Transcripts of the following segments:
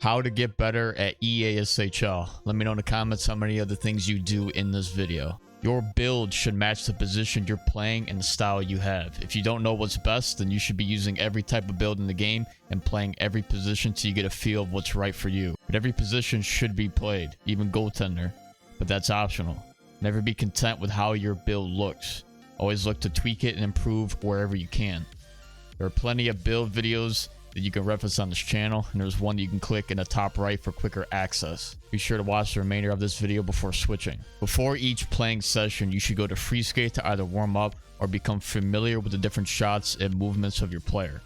How to get better at EASHL. Let me know in the comments how many of the things you do in this video. Your build should match the position you're playing and the style you have. If you don't know what's best, then you should be using every type of build in the game and playing every position so you get a feel of what's right for you. But every position should be played, even goaltender, but that's optional. Never be content with how your build looks. Always look to tweak it and improve wherever you can. There are plenty of build videos that you can reference on this channel, and there's one that you can click in the top right for quicker access. Be sure to watch the remainder of this video before switching. Before each playing session, you should go to free skate to either warm up or become familiar with the different shots and movements of your player.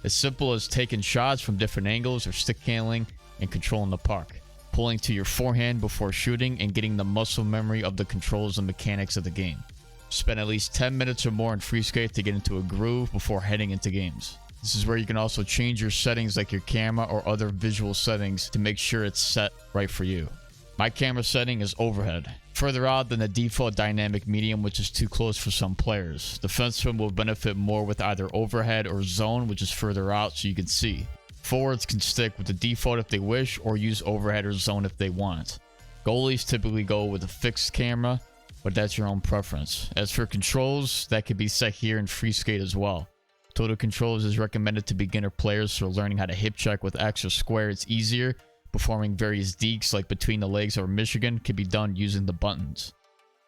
As simple as taking shots from different angles or stick handling and controlling the puck, pulling to your forehand before shooting, and getting the muscle memory of the controls and mechanics of the game. Spend at least 10 minutes or more in free skate to get into a groove before heading into games. This is where you can also change your settings like your camera or other visual settings to make sure it's set right for you. My camera setting is overhead, further out than the default dynamic medium, which is too close for some players. Defensemen will benefit more with either overhead or zone, which is further out so you can see. Forwards can stick with the default if they wish, or use overhead or zone if they want. Goalies typically go with a fixed camera, but that's your own preference. As for controls, that can be set here in free skate as well. Total controls is recommended to beginner players for learning how to hip check with X or square. It's easier. Performing various dekes like between the legs or Michigan can be done using the buttons.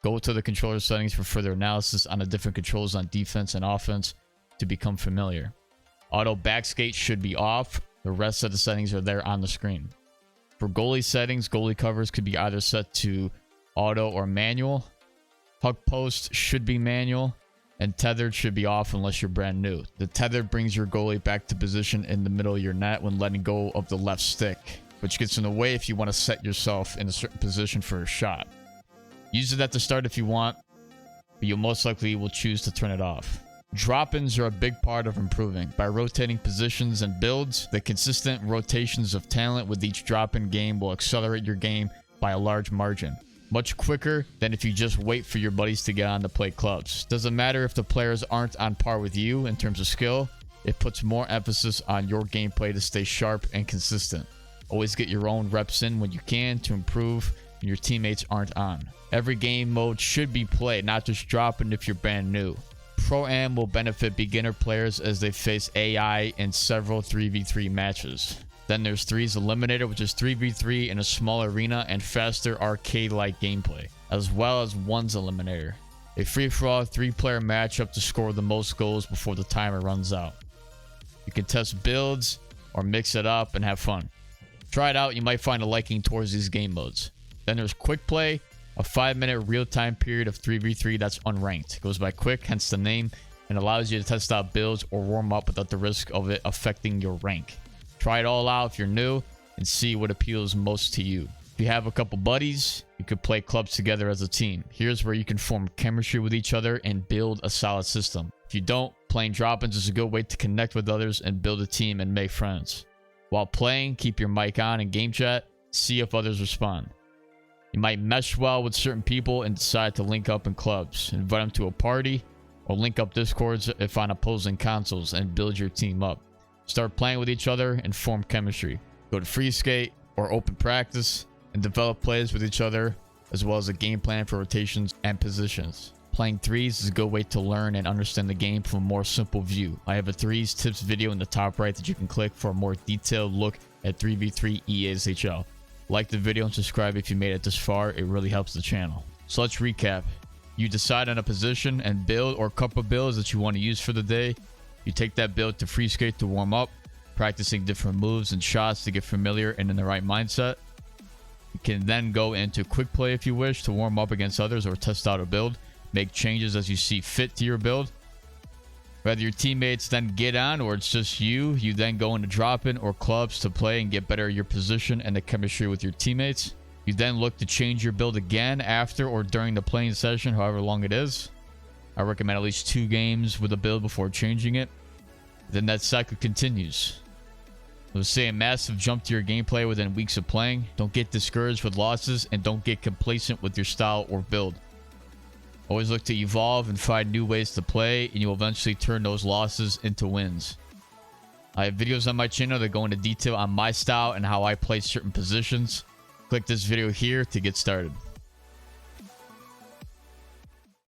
Go to the controller settings for further analysis on the different controls on defense and offense to become familiar. Auto backskate should be off. The rest of the settings are there on the screen. For goalie settings, goalie covers could be either set to auto or manual. Puck post should be manual. And tethered should be off unless you're brand new. The tethered brings your goalie back to position in the middle of your net when letting go of the left stick, which gets in the way if you want to set yourself in a certain position for a shot. Use it at the start if you want, but you most likely will choose to turn it off. Drop-ins are a big part of improving. By rotating positions and builds, the consistent rotations of talent with each drop-in game will accelerate your game by a large margin. Much quicker than if you just wait for your buddies to get on to play clubs. Doesn't matter if the players aren't on par with you in terms of skill, it puts more emphasis on your gameplay to stay sharp and consistent. Always get your own reps in when you can to improve when your teammates aren't on. Every game mode should be played, not just dropping if you're brand new. Pro-Am will benefit beginner players as they face AI in several 3v3 matches. Then there's 3's Eliminator, which is 3v3 in a small arena and faster arcade-like gameplay, as well as 1's Eliminator, a free-for-all 3-player matchup to score the most goals before the timer runs out. You can test builds or mix it up and have fun. Try it out, you might find a liking towards these game modes. Then there's QUICKPLAY, a 5-minute real-time period of 3v3 that's unranked. It goes by quick, hence the name, and allows you to test out builds or warm up without the risk of it affecting your rank. Try it all out if you're new and see what appeals most to you. If you have a couple buddies, you could play clubs together as a team. Here's where you can form chemistry with each other and build a solid system. If you don't, playing drop-ins is a good way to connect with others and build a team and make friends. While playing, keep your mic on in game chat. See if others respond. You might mesh well with certain people and decide to link up in clubs. Invite them to a party or link up discords if on opposing consoles and build your team up. Start playing with each other and form chemistry. Go to free skate or open practice and develop plays with each other, as well as a game plan for rotations and positions. Playing 3's is a good way to learn and understand the game from a more simple view. I have a 3's tips video in the top right that you can click for a more detailed look at 3v3 EASHL. Like the video and subscribe if you made it this far, it really helps the channel. So let's recap. You decide on a position and build or couple builds that you want to use for the day. You take that build to free skate to warm up, practicing different moves and shots to get familiar and in the right mindset. You can then go into quick play if you wish to warm up against others or test out a build. Make changes as you see fit to your build. Whether your teammates then get on or it's just you then go into drop-in or clubs to play and get better at your position and the chemistry with your teammates. You then look to change your build again after or during the playing session, however long it is. I recommend at least 2 games with a build before changing it. Then that cycle continues. Let's say a massive jump to your gameplay within weeks of playing. Don't get discouraged with losses and don't get complacent with your style or build. Always look to evolve and find new ways to play, and you'll eventually turn those losses into wins. I have videos on my channel that go into detail on my style and how I play certain positions. Click this video here to get started.